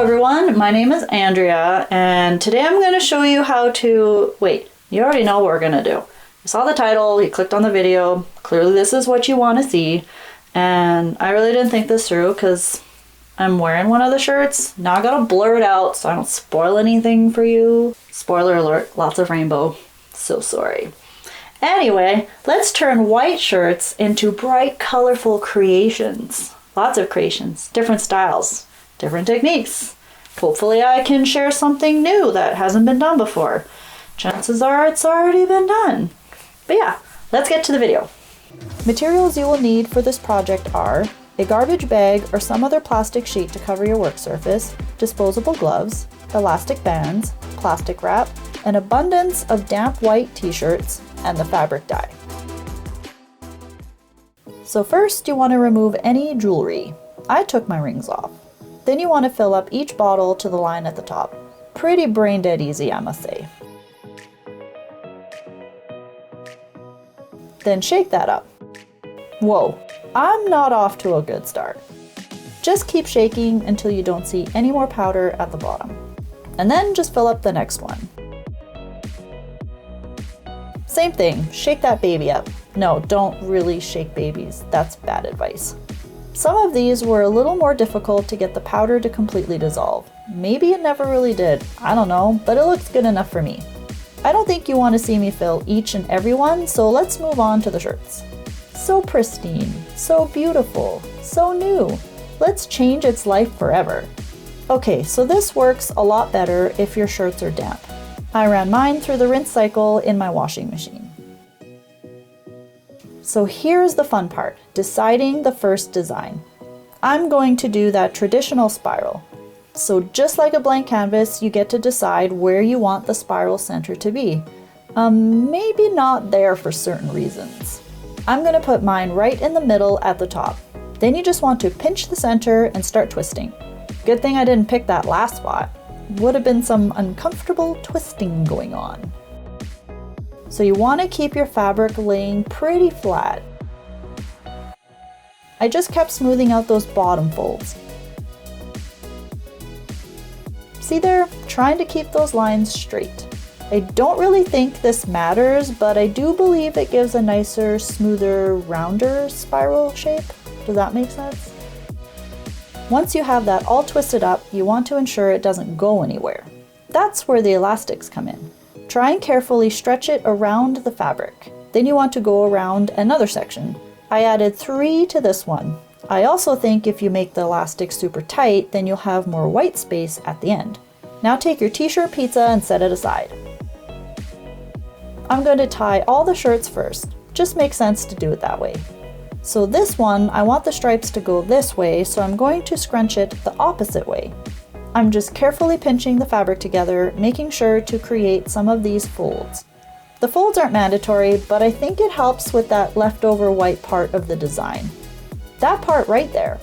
Hello everyone, my name is Andrea, and today I'm going to show you how to... Wait, you already know what we're going to do. You saw the title, you clicked on the video, clearly this is what you want to see, and I really didn't think this through because I'm wearing one of the shirts. Now I gotta blur it out so I don't spoil anything for you. Spoiler alert, lots of rainbow. So sorry. Anyway, let's turn white shirts into bright, colorful creations. Lots of creations, different styles, different techniques. Hopefully I can share something new that hasn't been done before. Chances are it's already been done. But yeah, let's get to the video. Materials you will need for this project are a garbage bag or some other plastic sheet to cover your work surface, disposable gloves, elastic bands, plastic wrap, an abundance of damp white t-shirts, and the fabric dye. So first you want to remove any jewelry. I took my rings off. Then you want to fill up each bottle to the line at the top. Pretty brain dead easy, I must say. Then shake that up. Whoa, I'm not off to a good start. Just keep shaking until you don't see any more powder at the bottom. And then just fill up the next one. Same thing, shake that baby up. No, don't really shake babies, that's bad advice. Some of these were a little more difficult to get the powder to completely dissolve. Maybe it never really did, I don't know, but it looks good enough for me. I don't think you want to see me fill each and every one, so let's move on to the shirts. So pristine, so beautiful, so new. Let's change its life forever. Okay, so this works a lot better if your shirts are damp. I ran mine through the rinse cycle in my washing machine. So here's the fun part, deciding the first design. I'm going to do that traditional spiral. So just like a blank canvas, you get to decide where you want the spiral center to be. Maybe not there for certain reasons. I'm going to put mine right in the middle at the top. Then you just want to pinch the center and start twisting. Good thing I didn't pick that last spot. Would have been some uncomfortable twisting going on. So you want to keep your fabric laying pretty flat. I just kept smoothing out those bottom folds. See there? Trying to keep those lines straight. I don't really think this matters, but I do believe it gives a nicer, smoother, rounder spiral shape. Does that make sense? Once you have that all twisted up, you want to ensure it doesn't go anywhere. That's where the elastics come in. Try and carefully stretch it around the fabric. Then you want to go around another section. I added 3 to this one. I also think if you make the elastic super tight, then you'll have more white space at the end. Now take your t-shirt pizza and set it aside. I'm going to tie all the shirts first. Just makes sense to do it that way. So this one, I want the stripes to go this way, so I'm going to scrunch it the opposite way. I'm just carefully pinching the fabric together, making sure to create some of these folds. The folds aren't mandatory, but I think it helps with that leftover white part of the design. That part right there.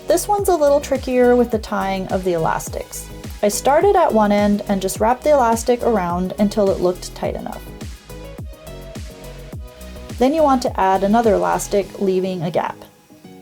This one's a little trickier with the tying of the elastics. I started at one end and just wrapped the elastic around until it looked tight enough. Then you want to add another elastic, leaving a gap.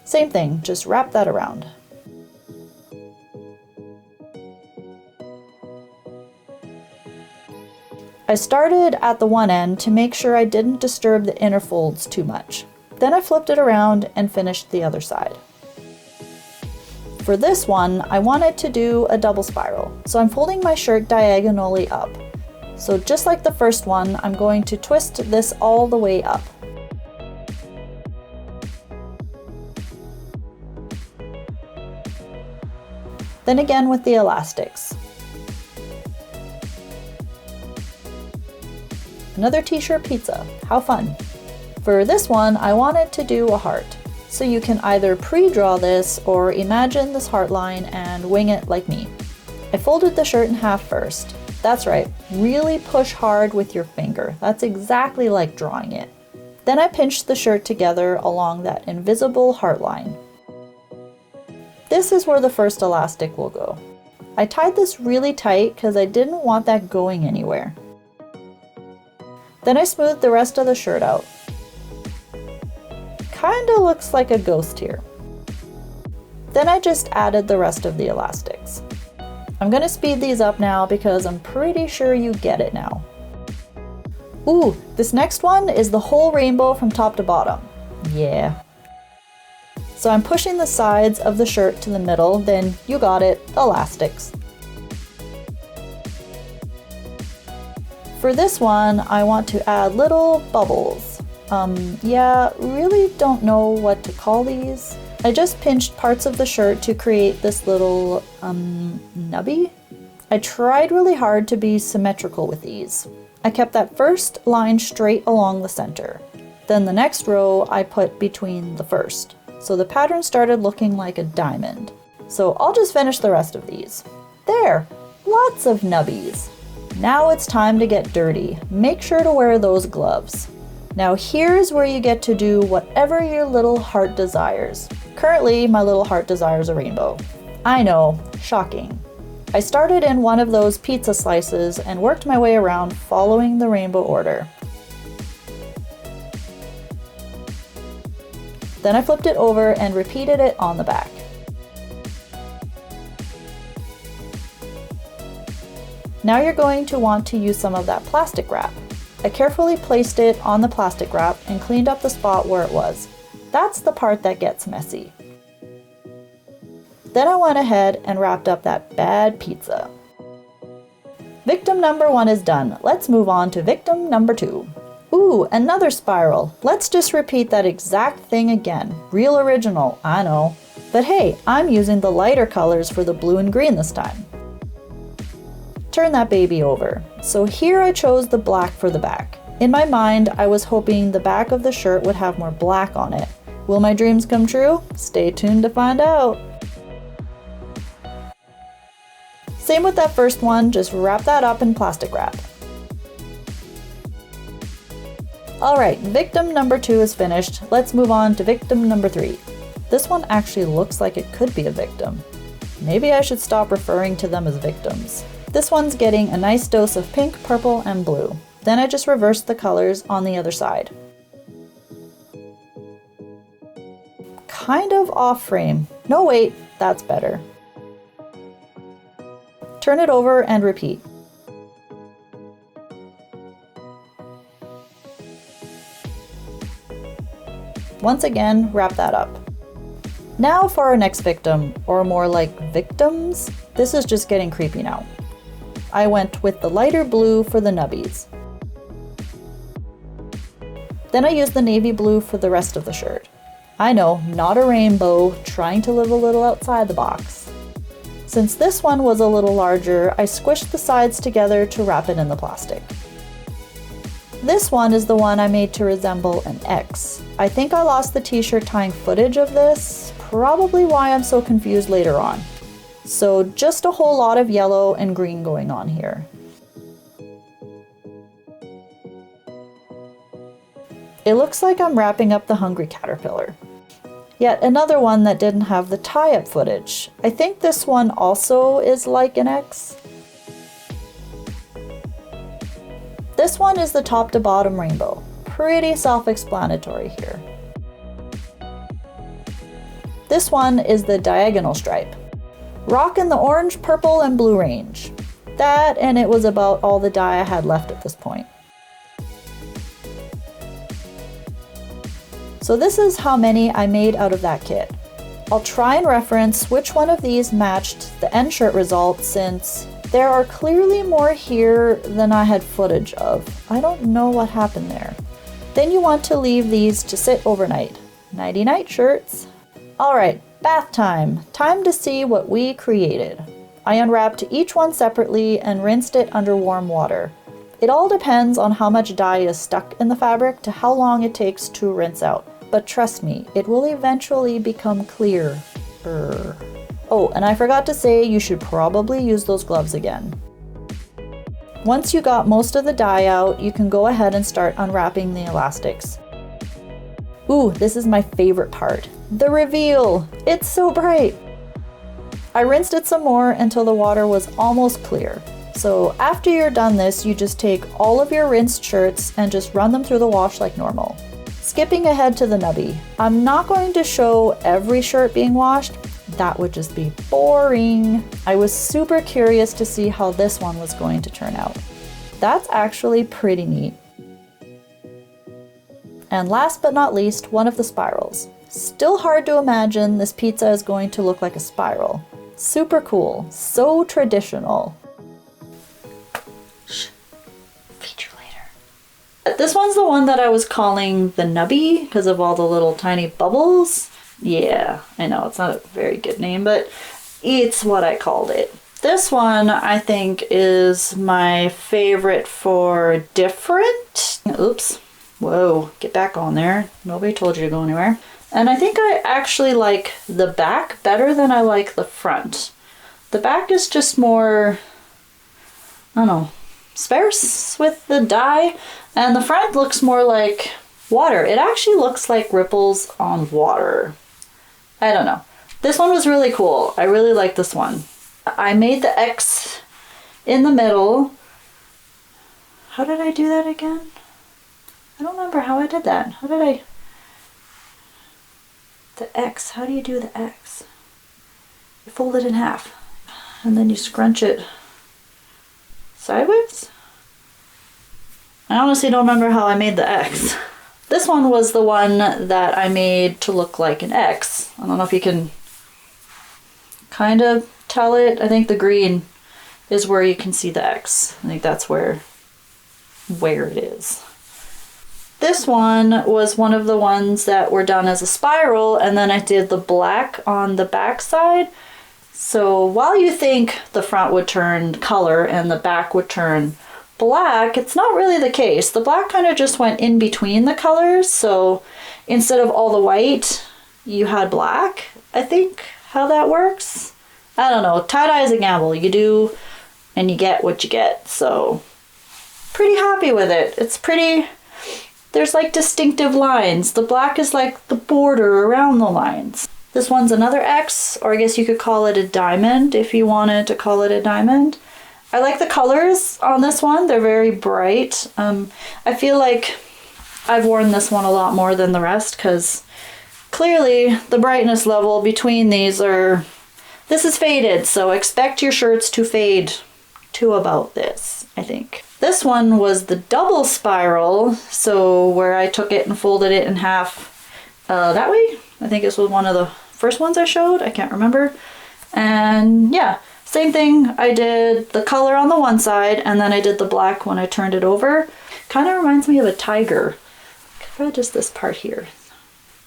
Same thing, just wrap that around. I started at the one end to make sure I didn't disturb the inner folds too much. Then I flipped it around and finished the other side. For this one, I wanted to do a double spiral, so I'm folding my shirt diagonally up. So just like the first one, I'm going to twist this all the way up. Then again with the elastics. Another t-shirt pizza, how fun. For this one, I wanted to do a heart. So you can either pre-draw this or imagine this heart line and wing it like me. I folded the shirt in half first. That's right, really push hard with your finger. That's exactly like drawing it. Then I pinched the shirt together along that invisible heart line. This is where the first elastic will go. I tied this really tight because I didn't want that going anywhere. Then I smoothed the rest of the shirt out. Kinda looks like a ghost here. Then I just added the rest of the elastics. I'm gonna speed these up now because I'm pretty sure you get it now. Ooh, this next one is the whole rainbow from top to bottom. Yeah. So I'm pushing the sides of the shirt to the middle, then you got it, elastics. For this one, I want to add little bubbles. Yeah, really don't know what to call these. I just pinched parts of the shirt to create this little, nubby. I tried really hard to be symmetrical with these. I kept that first line straight along the center. Then the next row I put between the first. So the pattern started looking like a diamond. So I'll just finish the rest of these. There, lots of nubbies. Now it's time to get dirty. Make sure to wear those gloves. Now here's where you get to do whatever your little heart desires. Currently, my little heart desires a rainbow. I know, shocking. I started in one of those pizza slices and worked my way around following the rainbow order. Then I flipped it over and repeated it on the back. Now you're going to want to use some of that plastic wrap. I carefully placed it on the plastic wrap and cleaned up the spot where it was. That's the part that gets messy. Then I went ahead and wrapped up that bad pizza. Victim number 1 is done. Let's move on to victim number 2. Ooh, another spiral. Let's just repeat that exact thing again. Real original, I know. But hey, I'm using the lighter colors for the blue and green this time. Turn that baby over. So here I chose the black for the back. In my mind, I was hoping the back of the shirt would have more black on it. Will my dreams come true? Stay tuned to find out. Same with that first one, just wrap that up in plastic wrap. Alright, victim number 2 is finished. Let's move on to victim number 3. This one actually looks like it could be a victim. Maybe I should stop referring to them as victims. This one's getting a nice dose of pink, purple, and blue. Then I just reversed the colors on the other side. Kind of off frame. No wait, that's better. Turn it over and repeat. Once again, wrap that up. Now for our next victim, or more like victims. This is just getting creepy now. I went with the lighter blue for the nubbies. Then I used the navy blue for the rest of the shirt. I know, not a rainbow, trying to live a little outside the box. Since this one was a little larger, I squished the sides together to wrap it in the plastic. This one is the one I made to resemble an X. I think I lost the t-shirt tying footage of this, probably why I'm so confused later on. So just a whole lot of yellow and green going on here. It looks like I'm wrapping up the hungry caterpillar. Yet another one that didn't have the tie-up footage. I think this one also is like an X. This one is the top to bottom rainbow. Pretty self-explanatory here. This one is the diagonal stripe. Rockin' the orange, purple, and blue range. That, and it was about all the dye I had left at this point. So this is how many I made out of that kit. I'll try and reference which one of these matched the end shirt result, since there are clearly more here than I had footage of. I don't know what happened there. Then you want to leave these to sit overnight. Nighty-night shirts. Alright, bath time. Time to see what we created. I unwrapped each one separately and rinsed it under warm water. It all depends on how much dye is stuck in the fabric to how long it takes to rinse out. But trust me, it will eventually become clear. Oh, and I forgot to say you should probably use those gloves again. Once you got most of the dye out, you can go ahead and start unwrapping the elastics. Ooh, this is my favorite part. The reveal! It's so bright! I rinsed it some more until the water was almost clear. So after you're done this, you just take all of your rinsed shirts and just run them through the wash like normal. Skipping ahead to the nubby. I'm not going to show every shirt being washed. that would just be boring. I was super curious to see how this one was going to turn out. That's actually pretty neat. And last but not least, one of the spirals. Still hard to imagine this pizza is going to look like a spiral. Super cool, so traditional. Feature later. This one's the one that I was calling the nubby because of all the little tiny bubbles. Yeah, I know it's not a very good name, but it's what I called it. This one I think is my favorite for different. Oops. Whoa, get back on there. Nobody told you to go anywhere. And I think I actually like the back better than I like the front. The back is just more, I don't know, sparse with the dye. And the front looks more like water. It actually looks like ripples on water. I don't know. This one was really cool. I really like this one. I made the X in the middle. How did I do that again? I don't remember how I did that. How did I... The X, how do you do the X? You fold it in half and then you scrunch it sideways? I honestly don't remember how I made the X. This one was the one that I made to look like an X. I don't know if you can kind of tell it. I think the green is where you can see the X. I think that's where it is. This one was one of the ones that were done as a spiral, and then I did the black on the back side. So while you think the front would turn color and the back would turn black, it's not really the case. The black kind of just went in between the colors, so instead of all the white, you had black, I think, how that works. I don't know, tie-dye is a gamble. You do and you get what you get, so pretty happy with it. It's pretty... There's like distinctive lines. The black is like the border around the lines. This one's another X, or I guess you could call it a diamond if you wanted to call it a diamond. I like the colors on this one. They're very bright. I feel like I've worn this one a lot more than the rest because clearly the brightness level between these are... This is faded, so expect your shirts to fade to about this, I think. This one was the double spiral, so where I took it and folded it in half that way. I think this was one of the first ones I showed, I can't remember. And yeah, same thing, I did the color on the one side and then I did the black when I turned it over. Kind of reminds me of a tiger. Just this part here.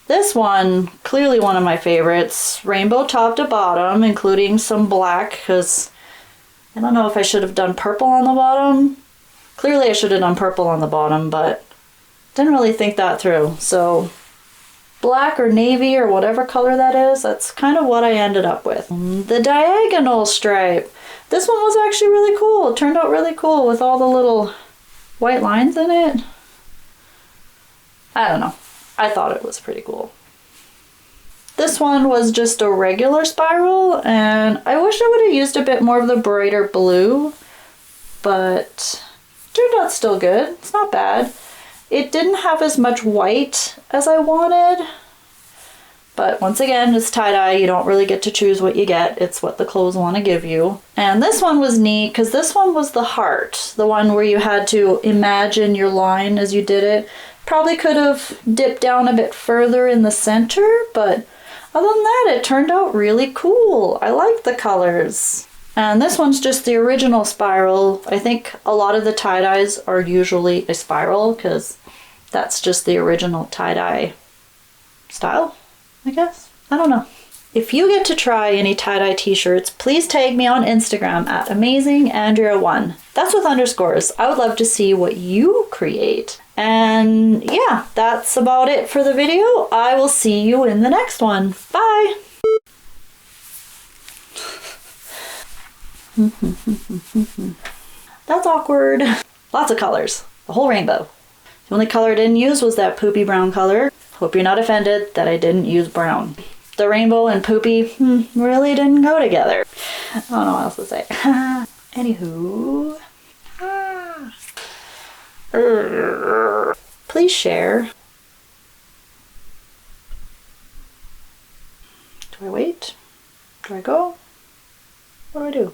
This one, clearly one of my favorites, rainbow top to bottom, including some black, because I don't know if I should have done purple on the bottom. Clearly I should have done purple on the bottom, but didn't really think that through. So black or navy or whatever color that is, that's kind of what I ended up with. The diagonal stripe. This one was actually really cool. It turned out really cool with all the little white lines in it. I don't know. I thought it was pretty cool. This one was just a regular spiral, and I wish I would have used a bit more of the brighter blue, but turned out still good. It's not bad. It didn't have as much white as I wanted, but once again, it's tie-dye. You don't really get to choose what you get. It's what the clothes want to give you. And this one was neat because this one was the heart, the one where you had to imagine your line as you did it. Probably could have dipped down a bit further in the center, but other than that, it turned out really cool. I like the colors. And this one's just the original spiral. I think a lot of the tie-dyes are usually a spiral because that's just the original tie-dye style, I guess. I don't know. If you get to try any tie-dye t-shirts, please tag me on Instagram at Amazing-Andrea1. That's with underscores. I would love to see what you create. And yeah, that's about it for the video. I will see you in the next one. Bye! That's awkward. Lots of colors. The whole rainbow. The only color I didn't use was that poopy brown color. Hope you're not offended that I didn't use brown. The rainbow and poopy really didn't go together. I don't know what else to say. Anywho. Please share. Do I wait? Do I go? What do I do?